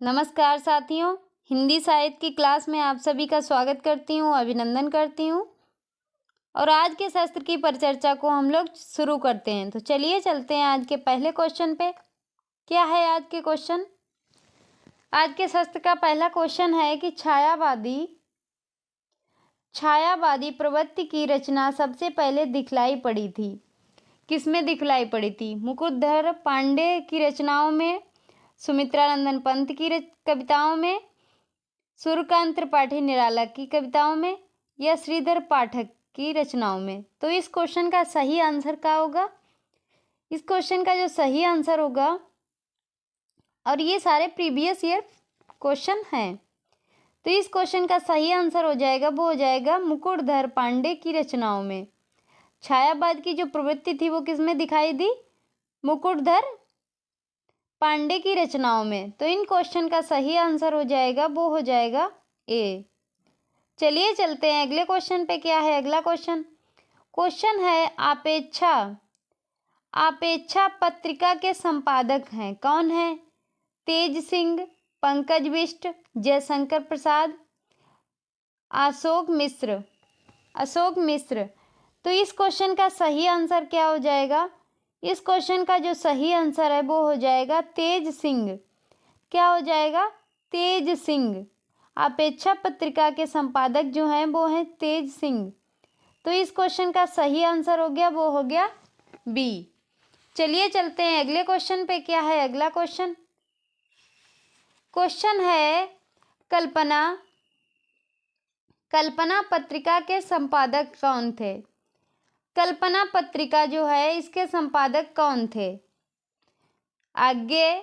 नमस्कार साथियों, हिंदी साहित्य की क्लास में आप सभी का स्वागत करती हूँ, अभिनंदन करती हूँ। और आज के शास्त्र की परिचर्चा को हम लोग शुरू करते हैं। तो चलिए चलते हैं आज के पहले क्वेश्चन पे। क्या है आज के क्वेश्चन? आज के शास्त्र का पहला क्वेश्चन है कि छायावादी प्रवृत्ति की रचना सबसे पहले दिखलाई पड़ी थी। किसमें दिखलाई पड़ी थी? मुकुटधर पांडे की रचनाओं में, सुमित्रानंदन पंत की कविताओं में, सूर्यकांत त्रिपाठी निराला की कविताओं में, या श्रीधर पाठक की रचनाओं में। तो इस क्वेश्चन का सही आंसर क्या होगा? इस क्वेश्चन का जो सही आंसर होगा, और ये सारे प्रीवियस ईयर क्वेश्चन हैं, तो इस क्वेश्चन का सही आंसर हो जाएगा, वो हो जाएगा मुकुटधर पांडे की रचनाओं में। छायावाद की जो प्रवृत्ति थी वो किसमें दिखाई दी? मुकुटधर पांडे की रचनाओं में। तो इन क्वेश्चन का सही आंसर हो जाएगा, वो हो जाएगा ए। चलिए चलते हैं अगले क्वेश्चन पे। क्या है अगला क्वेश्चन? क्वेश्चन है आपेक्षा पत्रिका के संपादक हैं कौन है? तेज सिंह, पंकज बिष्ट, जयशंकर प्रसाद, अशोक मिश्र। तो इस क्वेश्चन का सही आंसर क्या हो जाएगा? इस क्वेश्चन का जो सही आंसर है वो हो जाएगा तेज सिंह। क्या हो जाएगा? तेज सिंह। अपेक्षा पत्रिका के संपादक जो हैं वो हैं तेज सिंह। तो इस क्वेश्चन का सही आंसर हो गया, वो हो गया बी। चलिए चलते हैं अगले क्वेश्चन पे। क्या है अगला क्वेश्चन? क्वेश्चन है कल्पना पत्रिका के संपादक कौन थे? कल्पना पत्रिका जो है इसके संपादक कौन थे? आगे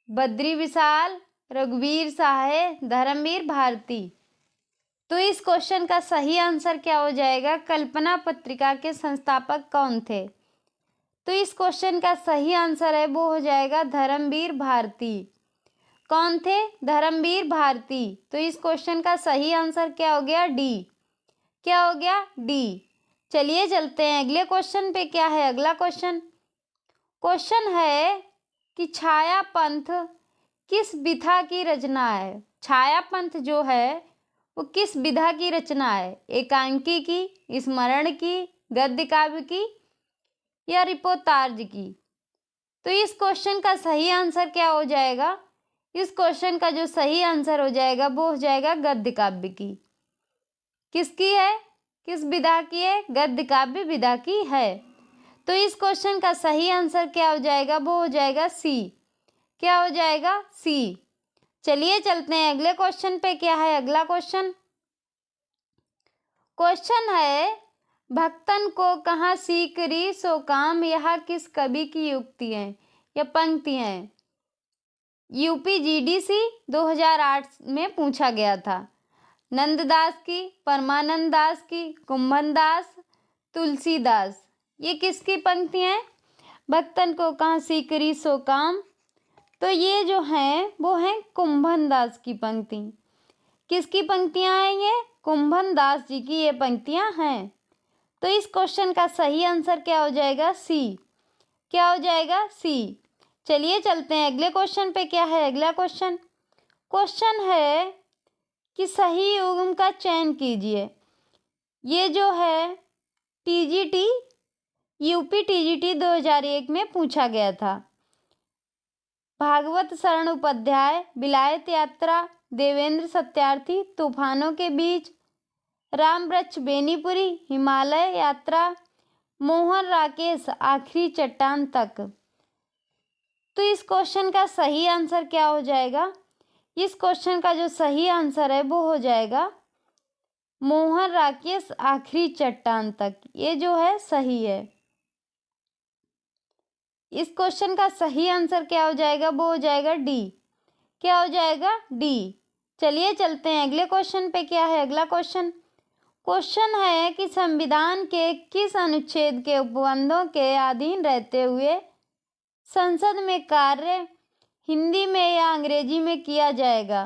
बद्री विशाल, रघुवीर साहे, धर्मवीर भारती। तो इस क्वेश्चन का सही आंसर क्या हो जाएगा? कल्पना पत्रिका के संस्थापक कौन थे? तो इस क्वेश्चन का सही आंसर है वो हो जाएगा धर्मवीर भारती। कौन थे? धर्मवीर भारती। तो इस क्वेश्चन का सही आंसर क्या हो गया? डी। क्या हो गया? डी। चलिए चलते हैं अगले क्वेश्चन पे। क्या है अगला क्वेश्चन? क्वेश्चन है कि छाया पंथ किस विधा की रचना है? छाया पंथ जो है वो किस विधा की रचना है? एकांकी की, स्मरण की, गद्य काव्य की, या रिपोर्ताज की? तो इस क्वेश्चन का सही आंसर क्या हो जाएगा? इस क्वेश्चन का जो सही आंसर हो जाएगा वो हो जाएगा गद्य काव्य की। किसकी है? किस विधा की है? गद्य काव्य विधा की है। तो इस क्वेश्चन का सही आंसर क्या हो जाएगा? वो हो जाएगा सी। क्या हो जाएगा? सी। चलिए चलते हैं अगले क्वेश्चन पे। क्या है अगला क्वेश्चन? क्वेश्चन है भक्तन को कहाँ सीकरी सो काम, यह किस कवि की युक्ति है या पंक्ति है? यूपीजीडीसी 2008 में पूछा गया था। नंददास की, परमानंद दास की, कुंभन दास, तुलसीदास। ये किसकी पंक्तियाँ हैं? भक्तन को कहाँ सीकरी सो काम। तो ये जो हैं वो हैं कुंभन दास की पंक्ति। किसकी पंक्तियाँ हैं ये? कुंभन दास जी की ये पंक्तियाँ हैं। तो इस क्वेश्चन का सही आंसर क्या हो जाएगा? सी। क्या हो जाएगा? सी। चलिए चलते हैं अगले क्वेश्चन पे। क्या है अगला क्वेश्चन? क्वेश्चन है कि सही युग्म का चयन कीजिए। ये जो है टीजीटी, यूपी टीजीटी 2001 में पूछा गया था। भागवत शरण उपाध्याय, विलायत यात्रा, देवेंद्र सत्यार्थी, तूफानों के बीच, राम वृक्ष बेनीपुरी, हिमालय यात्रा, मोहन राकेश, आखिरी चट्टान तक। तो इस क्वेश्चन का सही आंसर क्या हो जाएगा? इस क्वेश्चन का जो सही आंसर है वो हो जाएगा मोहन राकेश, आखिरी चट्टान तक। ये जो है सही है। इस क्वेश्चन का सही आंसर क्या हो जाएगा? वो हो जाएगा डी। क्या हो जाएगा? डी। चलिए चलते हैं अगले क्वेश्चन पे। क्या है अगला क्वेश्चन? क्वेश्चन है कि संविधान के किस अनुच्छेद के उपबंधों के अधीन रहते हुए संसद में कार्य हिंदी में या अंग्रेजी में किया जाएगा?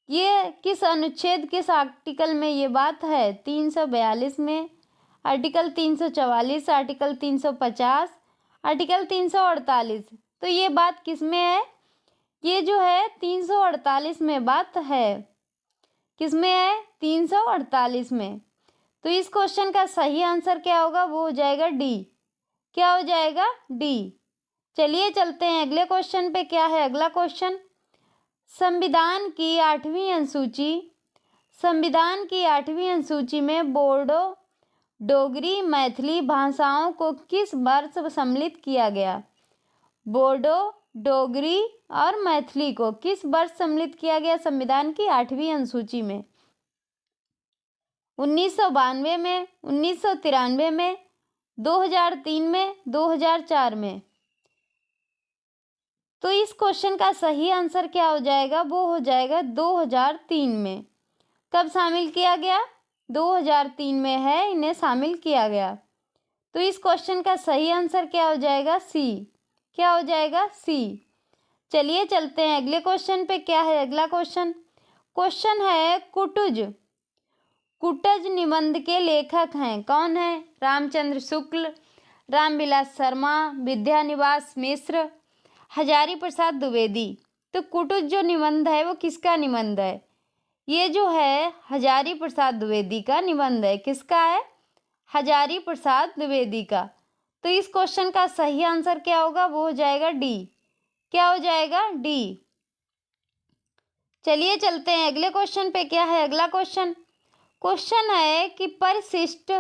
ये किस अनुच्छेद, किस आर्टिकल में ये बात है? 342 में, आर्टिकल 344, आर्टिकल 350, आर्टिकल 348। तो ये बात किस में है? ये जो है 348 में बात है। किस में है? 348 में। तो इस क्वेश्चन का सही आंसर क्या होगा? वो हो जाएगा डी। क्या हो जाएगा? डी। चलिए चलते हैं अगले क्वेश्चन पे। क्या है अगला क्वेश्चन? संविधान की 8वीं अनुसूची, संविधान की 8वीं अनुसूची में बोडो, डोगरी, मैथिली भाषाओं को किस वर्ष सम्मिलित किया गया? बोडो, डोगरी और मैथिली को किस वर्ष सम्मिलित किया गया संविधान की 8वीं अनुसूची में? 1992 में, 1993 में, 2003 में, 2004 में। तो इस क्वेश्चन का सही आंसर क्या हो जाएगा? वो हो जाएगा 2003 में। कब शामिल किया गया? 2003 में है इन्हें शामिल किया गया। तो इस क्वेश्चन का सही आंसर क्या हो जाएगा? सी। क्या हो जाएगा? सी। चलिए चलते हैं अगले क्वेश्चन पे। क्या है अगला क्वेश्चन? क्वेश्चन है कुटुज। कुटज निबंध के लेखक हैं कौन है? रामचंद्र शुक्ल, रामविलास शर्मा, विद्यानिवास मिश्र, हजारी प्रसाद द्विवेदी। तो कुटुज जो निबंध है वो किसका निबंध है? ये जो है हजारी प्रसाद द्विवेदी का निबंध है। किसका है? हजारी प्रसाद द्विवेदी का। तो इस क्वेश्चन का सही आंसर क्या होगा? वो हो जाएगा डी। क्या हो जाएगा? डी। चलिए चलते हैं अगले क्वेश्चन पे। क्या है अगला क्वेश्चन? क्वेश्चन है कि परिशिष्ट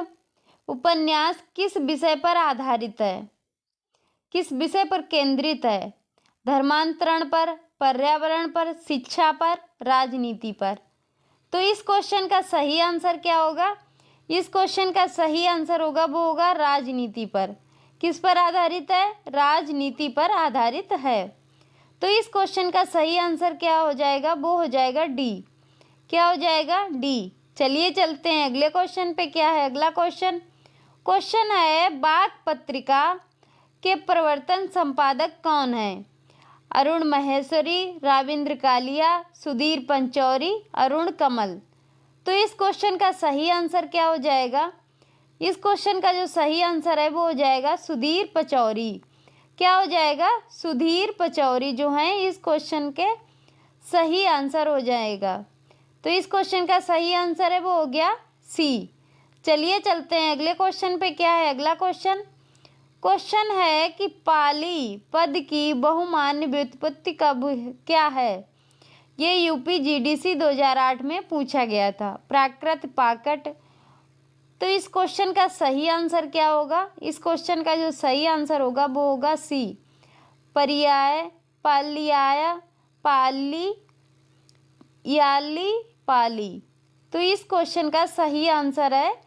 उपन्यास किस विषय पर आधारित है? किस विषय पर केंद्रित है? धर्मांतरण पर, पर्यावरण पर, शिक्षा पर, राजनीति पर। तो इस क्वेश्चन का सही आंसर क्या होगा? इस क्वेश्चन का सही आंसर होगा वो होगा राजनीति पर। किस पर आधारित है? राजनीति पर आधारित है। तो इस क्वेश्चन का सही आंसर क्या हो जाएगा? वो हो जाएगा डी। क्या हो जाएगा? डी। चलिए चलते हैं अगले क्वेश्चन पे। क्या है अगला क्वेश्चन? क्वेश्चन है बाघ पत्रिका के प्रवर्तन संपादक कौन है? अरुण महेश्वरी, राविंद्र कालिया, सुधीर पंचौरी, अरुण कमल। तो इस क्वेश्चन का सही आंसर क्या हो जाएगा? इस क्वेश्चन का जो सही आंसर है वो हो जाएगा सुधीर पचौरी। क्या हो जाएगा? सुधीर पचौरी जो हैं इस क्वेश्चन के सही आंसर हो जाएगा। तो इस क्वेश्चन का सही आंसर है वो हो गया सी। चलिए चलते हैं अगले क्वेश्चन पे। क्या है अगला क्वेश्चन? क्वेश्चन है कि पाली पद की बहुमान्य व्युत्पत्ति कब क्या है? ये यूपी जीडीसी 2008 में पूछा गया था। प्राकृत, पाकट। तो इस क्वेश्चन का सही आंसर क्या होगा? इस क्वेश्चन का जो सही आंसर होगा वो होगा सी। पर्याय, पालियाय, पाली, याली, पाली। तो इस क्वेश्चन का सही आंसर है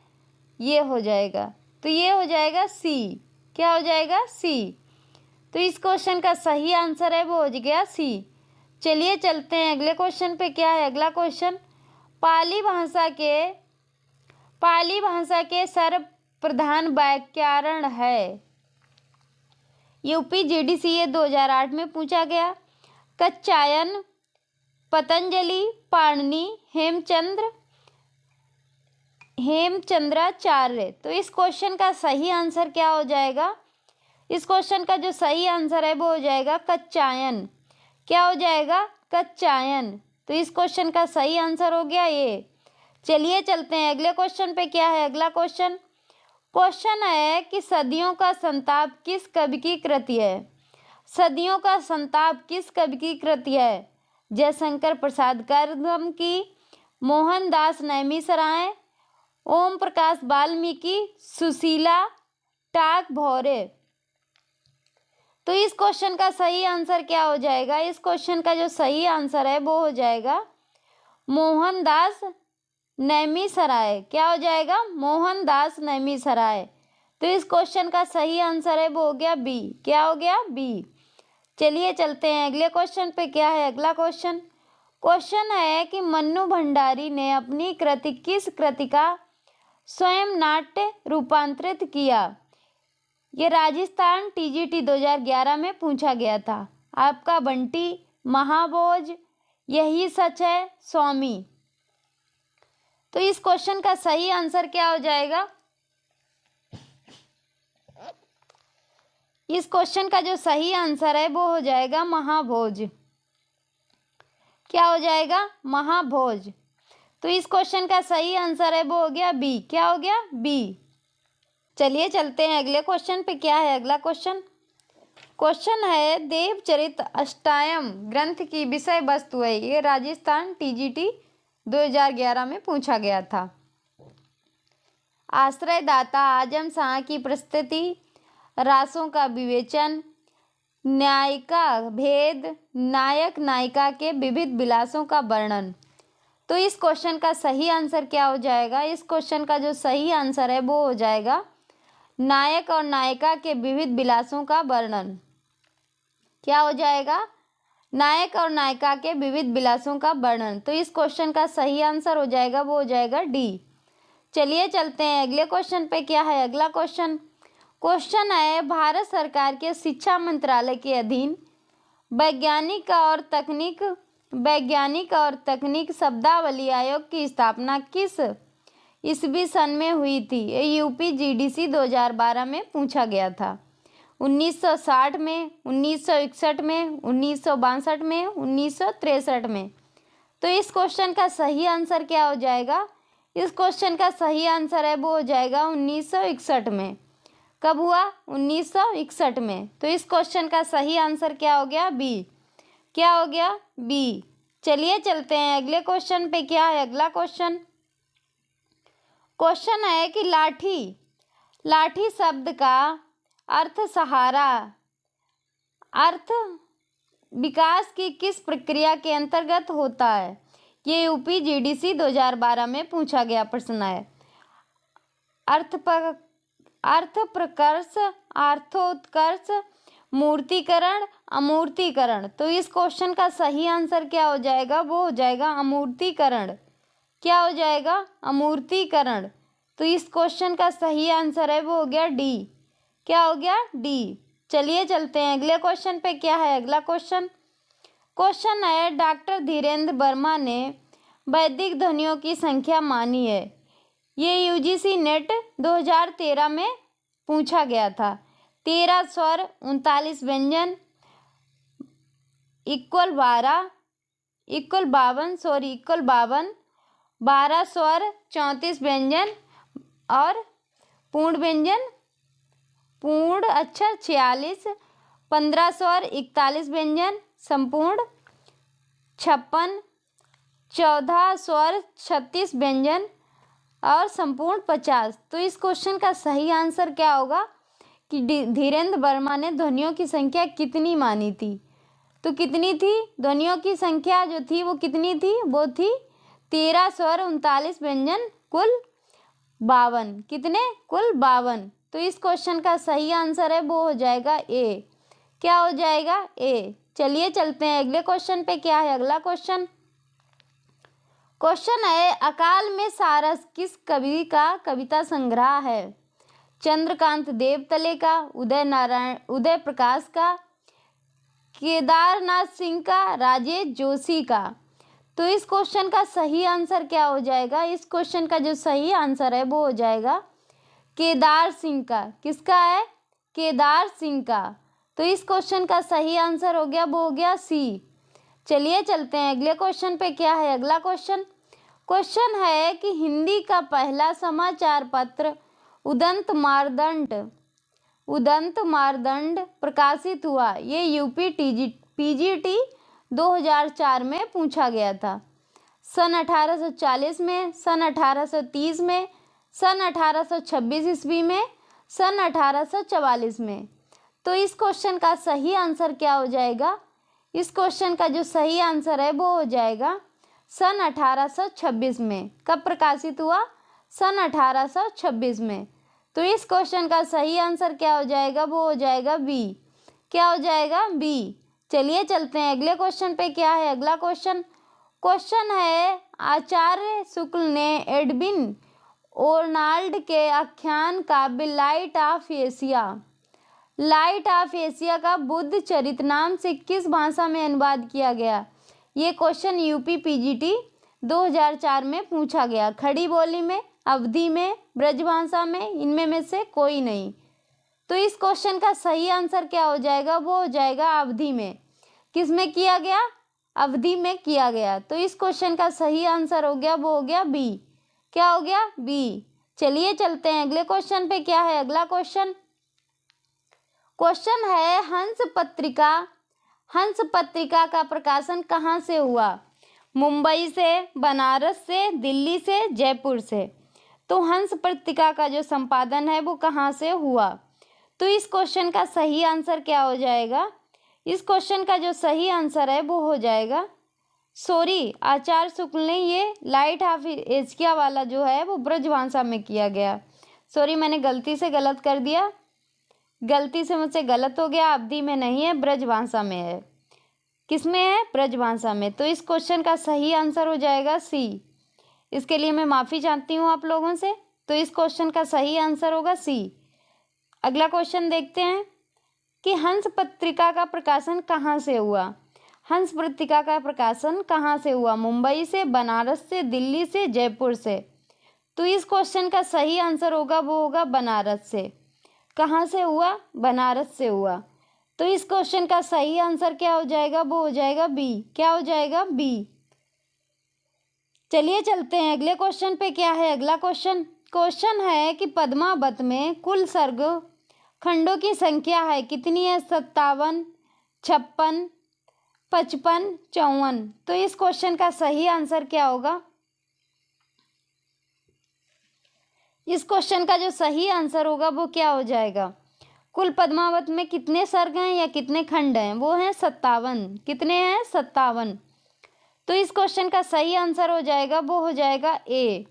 ये हो जाएगा। तो ये हो जाएगा सी। क्या हो जाएगा? सी। तो इस क्वेश्चन का सही आंसर है वो हो गया सी। चलिए चलते हैं अगले क्वेश्चन पे। क्या है अगला क्वेश्चन? पाली भाषा के सर्व प्रधान व्याकरण है। यूपी जीडीसी ये 2008 में पूछा गया। कच्चायन, पतंजलि, पाणिनि, हेमचंद्राचार्य। तो इस क्वेश्चन का सही आंसर क्या हो जाएगा? इस क्वेश्चन का जो सही आंसर है वो हो जाएगा कच्चायन। क्या हो जाएगा? कच्चायन। तो इस क्वेश्चन का सही आंसर हो गया ये। चलिए चलते हैं अगले क्वेश्चन पे। क्या है अगला क्वेश्चन? क्वेश्चन है कि सदियों का संताप किस कवि की कृति है? सदियों का संताप किस कवि की कृति है? जयशंकर प्रसाद करदम की, मोहनदास नैमिषारण्य, ओम प्रकाश वाल्मीकि, सुशीला टागोर। तो इस क्वेश्चन का सही आंसर क्या हो जाएगा? इस क्वेश्चन का जो सही आंसर है वो हो जाएगा मोहनदास नैमिषारण्य। क्या हो जाएगा? मोहनदास नैमिषारण्य। तो इस क्वेश्चन का सही आंसर है वो हो गया बी। क्या हो गया? बी। चलिए चलते हैं अगले क्वेश्चन पे। क्या है अगला क्वेश्चन? क्वेश्चन है कि मन्नू भंडारी ने अपनी कृति किस कृति का स्वयं नाट्य रूपांतरित किया? ये राजस्थान टीजीटी 2011 में पूछा गया था। आपका बंटी, महाभोज, यही सच है, स्वामी। तो इस क्वेश्चन का सही आंसर क्या हो जाएगा? इस क्वेश्चन का जो सही आंसर है वो हो जाएगा महाभोज। क्या हो जाएगा? महाभोज। तो इस क्वेश्चन का सही आंसर है वो हो गया बी। क्या हो गया? बी। चलिए चलते हैं अगले क्वेश्चन पे। क्या है अगला क्वेश्चन? क्वेश्चन है देवचरित अष्टायम ग्रंथ की विषय वस्तु है। ये राजस्थान टीजीटी 2011 में पूछा गया था। आश्रयदाता आजम शाह की प्रस्तुति, रासों का विवेचन, न्यायिका भेद, नायक नायिका के विविध विलासों का वर्णन। तो इस क्वेश्चन का सही आंसर क्या हो जाएगा? इस क्वेश्चन का जो सही आंसर है वो हो जाएगा नायक और नायिका के विविध विलासों का वर्णन। क्या हो जाएगा? नायक और नायिका के विविध विलासों का वर्णन। तो इस क्वेश्चन का सही आंसर हो जाएगा वो हो जाएगा डी। चलिए चलते हैं अगले क्वेश्चन पे। क्या है अगला क्वेश्चन? क्वेश्चन है भारत सरकार के शिक्षा मंत्रालय के अधीन वैज्ञानिक और तकनीक शब्दावली आयोग की स्थापना किस ईस्वी सन में हुई थी? ये यूपीजीडीसी 2012 में पूछा गया था। 1960 में, 1961 में, 1962 में, 1963 में। तो इस क्वेश्चन का सही आंसर क्या हो जाएगा? इस क्वेश्चन का सही आंसर है वो हो जाएगा 1961 में। कब हुआ? 1961 में। तो इस क्वेश्चन का सही आंसर क्या हो गया? बी। क्या हो गया? बी। चलिए चलते हैं अगले क्वेश्चन पे। क्या है अगला क्वेश्चन? क्वेश्चन है कि लाठी शब्द का अर्थ सहारा अर्थ विकास की किस प्रक्रिया के अंतर्गत होता है? ये यूपीजीडीसी 2012 में पूछा गया प्रश्न है। अर्थ प्रकर्ष, अर्थोत्कर्ष, मूर्तिकरण, अमूर्तीकरण। तो इस क्वेश्चन का सही आंसर क्या हो जाएगा? वो हो जाएगा अमूर्तीकरण। क्या हो जाएगा? अमूर्तीकरण। तो इस क्वेश्चन का सही आंसर है वो हो गया डी। क्या हो गया? डी। चलिए चलते हैं अगले क्वेश्चन पे। क्या है अगला क्वेश्चन? क्वेश्चन है डॉक्टर धीरेन्द्र वर्मा ने वैदिक ध्वनियों की संख्या मानी है। ये यूजीसी नेट 2013 में पूछा गया था। 13 स्वर, 39 व्यंजन, इक्वल 52, 12 स्वर, 34 व्यंजन और पूर्ण व्यंजन, पूर्ण अक्षर 46, 15 स्वर, 41 व्यंजन, संपूर्ण 56, 14 स्वर, 36 व्यंजन और संपूर्ण 50। तो इस क्वेश्चन का सही आंसर क्या होगा कि धीरेन्द्र वर्मा ने ध्वनियों की संख्या कितनी मानी थी? तो कितनी थी? ध्वनियों की संख्या जो थी वो कितनी थी? वो थी 13 स्वर, 39 व्यंजन, कुल 52। कितने? कुल 52। तो इस क्वेश्चन का सही आंसर है वो हो जाएगा ए। क्या हो जाएगा? ए। चलिए चलते हैं अगले क्वेश्चन पे। क्या है अगला क्वेश्चन? क्वेश्चन है अकाल में सारस किस कवि का कविता संग्रह है? चंद्रकांत देवतले का, उदय प्रकाश का, केदारनाथ सिंह का, राजेश जोशी का। तो इस क्वेश्चन का सही आंसर क्या हो जाएगा? इस क्वेश्चन का जो सही आंसर है वो हो जाएगा केदार सिंह का। किसका है? केदार सिंह का। तो इस क्वेश्चन का सही आंसर हो गया वो हो गया सी। चलिए चलते हैं अगले क्वेश्चन पे। क्या है अगला क्वेश्चन? क्वेश्चन है कि हिंदी का पहला समाचार पत्र उदंत मार्दंड प्रकाशित हुआ। ये पीजीटी 2004 में पूछा गया था। सन 1840 में, सन 1830 में, सन 1826 ईस्वी में, सन 1844 में। तो इस क्वेश्चन का सही आंसर क्या हो जाएगा? इस क्वेश्चन का जो सही आंसर है वो हो जाएगा सन 1826 में। कब प्रकाशित हुआ? सन 1826 में। तो इस क्वेश्चन का सही आंसर क्या हो जाएगा? वो हो जाएगा बी। क्या हो जाएगा? बी। चलिए चलते हैं अगले क्वेश्चन पे। क्या है अगला क्वेश्चन? क्वेश्चन है आचार्य शुक्ल ने एडविन ओर्नाल्ड के आख्यान काव्य लाइट ऑफ एशिया का बुद्ध चरित नाम से किस भाषा में अनुवाद किया गया? ये क्वेश्चन यूपी पीजीटी 2004 में पूछा गया। खड़ी बोली में, अवधी में, ब्रजभाषा में, इनमें में से कोई नहीं। तो इस क्वेश्चन का सही आंसर क्या हो जाएगा? वो हो जाएगा अवधी में। किस में किया गया? अवधि में किया गया। तो इस क्वेश्चन का सही आंसर हो गया, वो हो गया बी। क्या हो गया? बी। चलिए चलते हैं अगले क्वेश्चन पे। क्या है अगला क्वेश्चन? क्वेश्चन है हंस पत्रिका का प्रकाशन कहाँ से हुआ? मुंबई से, बनारस से, दिल्ली से, जयपुर से। तो हंस पत्रिका का जो संपादन है वो कहाँ से हुआ? तो इस क्वेश्चन का सही आंसर क्या हो जाएगा? इस क्वेश्चन का जो सही आंसर है वो हो जाएगा, सॉरी, आचार्य शुक्ल ने ये लाइट हाफ एशिया वाला जो है वो ब्रजभाषा में किया गया। सॉरी, मैंने गलती से गलत कर दिया, गलती से मुझसे गलत हो गया। अवधि में नहीं है, ब्रजभाषा में है। किस में है? ब्रजभाषा में। तो इस क्वेश्चन का सही आंसर हो जाएगा सी। इसके लिए मैं माफ़ी चाहती हूँ आप लोगों से। तो इस क्वेश्चन का सही आंसर होगा सी। अगला क्वेश्चन देखते हैं कि हंस पत्रिका का प्रकाशन कहाँ से हुआ? हंस पत्रिका का प्रकाशन कहाँ से हुआ? मुंबई से, बनारस से, दिल्ली से, जयपुर से। तो इस क्वेश्चन का सही आंसर होगा, वो होगा बनारस से। कहाँ से हुआ? बनारस से हुआ। तो इस क्वेश्चन का सही आंसर क्या हो जाएगा? वो हो जाएगा बी। क्या हो जाएगा? बी। चलिए चलते हैं अगले क्वेश्चन पे। क्या है अगला क्वेश्चन? क्वेश्चन है कि पद्मावत में कुल सर्ग खंडों की संख्या है कितनी है? 57, 56, 55, 54। तो इस क्वेश्चन का सही आंसर क्या होगा? इस क्वेश्चन का जो सही आंसर होगा वो क्या हो जाएगा? कुल पद्मावत में कितने सर्ग हैं या कितने खंड हैं? वो हैं 57। कितने हैं? 57। तो इस क्वेश्चन का सही आंसर हो जाएगा, वो हो जाएगा ए।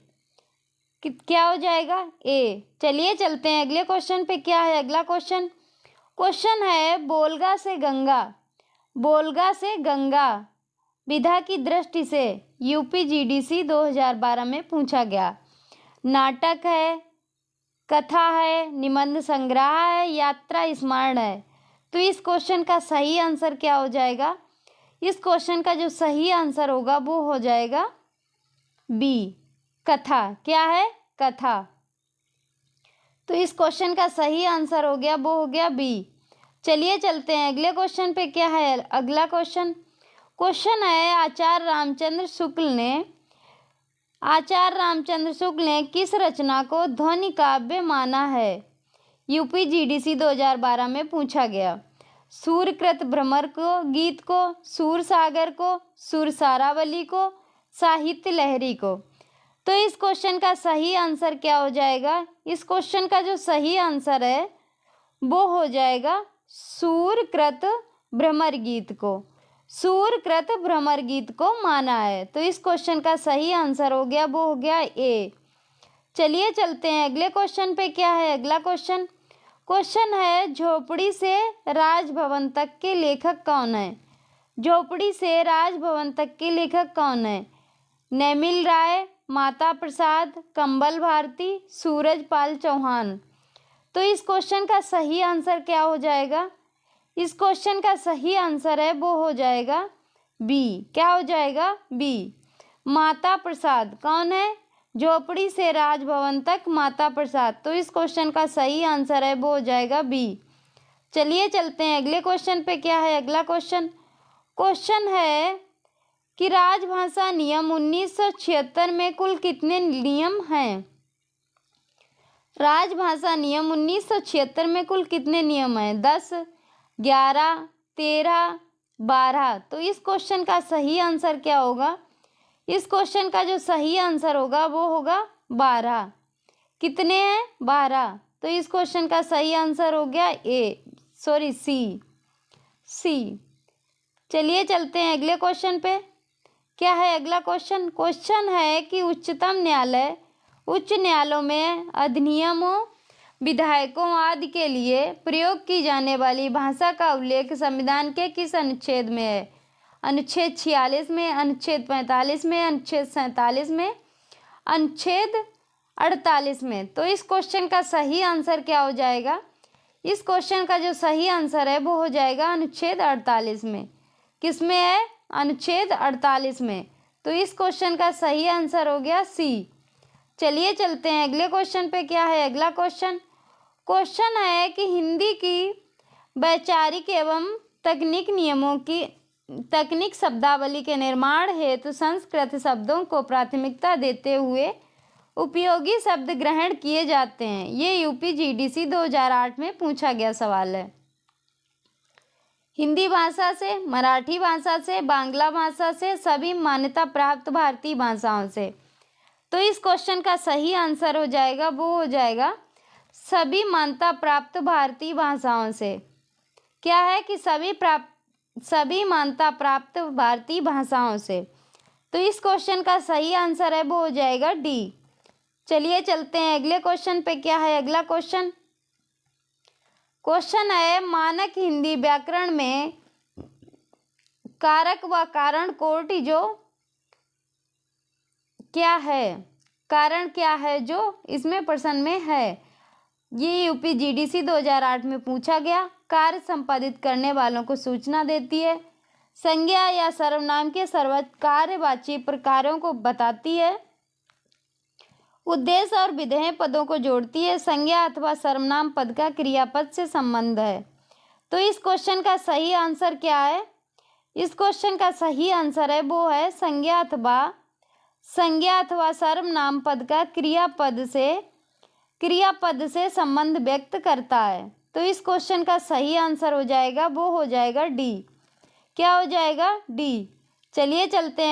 क्या हो जाएगा? ए। चलिए चलते हैं अगले क्वेश्चन पे। क्या है अगला क्वेश्चन? क्वेश्चन है बोलगा से गंगा विधा की दृष्टि से यूपीजीडीसी 2012 में पूछा गया। नाटक है, कथा है, निबंध संग्रह है, यात्रा स्मरण है। तो इस क्वेश्चन का सही आंसर क्या हो जाएगा? इस क्वेश्चन का जो सही आंसर होगा वो हो जाएगा बी, कथा। क्या है? कथा। तो इस क्वेश्चन का सही आंसर हो गया, वो हो गया बी। चलिए चलते हैं अगले क्वेश्चन पे। क्या है अगला क्वेश्चन? क्वेश्चन है आचार्य रामचंद्र शुक्ल ने किस रचना को ध्वनि काव्य माना है? यूपीजीडीसी 2012 में पूछा गया। सूर्यकृत भ्रमर को, गीत को, सूरसागर को, सुरसारावली को, साहित्य लहरी को। तो इस क्वेश्चन का सही आंसर क्या हो जाएगा? इस क्वेश्चन का जो सही आंसर है वो हो जाएगा सूर्यकृत भ्रमर गीत को। सूर्यकृत भ्रमर गीत को माना है। तो इस क्वेश्चन का सही आंसर हो गया, वो हो गया ए। चलिए चलते हैं अगले क्वेश्चन पे। क्या है अगला क्वेश्चन? क्वेश्चन है झोपड़ी से राजभवन तक के लेखक कौन है? झोपड़ी से राजभवन तक के लेखक कौन है? नेमिल राय, माता प्रसाद, कंबल भारती, सूरजपाल चौहान। तो इस क्वेश्चन का सही आंसर क्या हो जाएगा? इस क्वेश्चन का सही आंसर है वो हो जाएगा बी। क्या हो जाएगा? बी, माता प्रसाद। कौन है? झोपड़ी से राजभवन तक माता प्रसाद। तो इस क्वेश्चन का सही आंसर है वो हो जाएगा बी। चलिए चलते हैं अगले क्वेश्चन पे। क्या है अगला क्वेश्चन? क्वेश्चन है कि राजभाषा नियम 1976 में कुल कितने नियम हैं? राजभाषा नियम 1976 में कुल कितने नियम हैं? 10, 11, 13, 12। तो इस क्वेश्चन का सही आंसर क्या होगा? इस क्वेश्चन का जो सही आंसर होगा वो होगा 12। कितने हैं? 12। तो इस क्वेश्चन का सही आंसर हो गया सी। चलिए चलते हैं अगले क्वेश्चन पे। क्या है अगला क्वेश्चन? क्वेश्चन है कि उच्च न्यायालयों में अधिनियमों, विधायकों आदि के लिए प्रयोग की जाने वाली भाषा का उल्लेख संविधान के किस अनुच्छेद में है? अनुच्छेद 46 में, अनुच्छेद 45 में, अनुच्छेद 47 में, अनुच्छेद 48 में। तो इस क्वेश्चन का सही आंसर क्या हो जाएगा? इस क्वेश्चन का जो सही आंसर है वो हो जाएगा अनुच्छेद 48 में। किस में है? अनुच्छेद 48 में। तो इस क्वेश्चन का सही आंसर हो गया सी। चलिए चलते हैं अगले क्वेश्चन पे। क्या है अगला क्वेश्चन? क्वेश्चन है कि हिंदी की वैचारिक एवं तकनीक तकनीक शब्दावली के निर्माण हेतु संस्कृत शब्दों को प्राथमिकता देते हुए उपयोगी शब्द ग्रहण किए जाते हैं। ये यूपीजीडीसी 2008 में पूछा गया सवाल है। हिंदी भाषा से, मराठी भाषा से, बांग्ला भाषा से, सभी मान्यता प्राप्त भारतीय भाषाओं से। तो इस क्वेश्चन का सही आंसर हो जाएगा, वो हो जाएगा सभी मान्यता प्राप्त भारतीय भाषाओं से। क्या है कि सभी मान्यता प्राप्त भारतीय भाषाओं से। तो इस क्वेश्चन का सही आंसर है वो हो जाएगा डी। चलिए चलते हैं अगले क्वेश्चन पे। क्या है अगला क्वेश्चन? क्वेश्चन है मानक हिंदी व्याकरण में कारक व कारण कोटि जो क्या है? कारण क्या है जो इसमें प्रश्न में है? ये यूपीजीडीसी 2008 में पूछा गया। कार्य संपादित करने वालों को सूचना देती है। संज्ञा या सर्वनाम के सर्वोच्च कार्यवाची प्रकारों को बताती है। उद्देश्य और विधेय पदों को जोड़ती है। संज्ञा अथवा सर्वनाम पद का क्रियापद से संबंध है। तो इस क्वेश्चन का सही आंसर क्या है? इस क्वेश्चन का सही आंसर है वो है संज्ञा अथवा सर्वनाम पद का क्रियापद से संबंध व्यक्त करता है। तो इस क्वेश्चन का सही आंसर हो जाएगा वो हो जाएगा डी। क्या हो जाएगा? डी। चलिए चलते हैं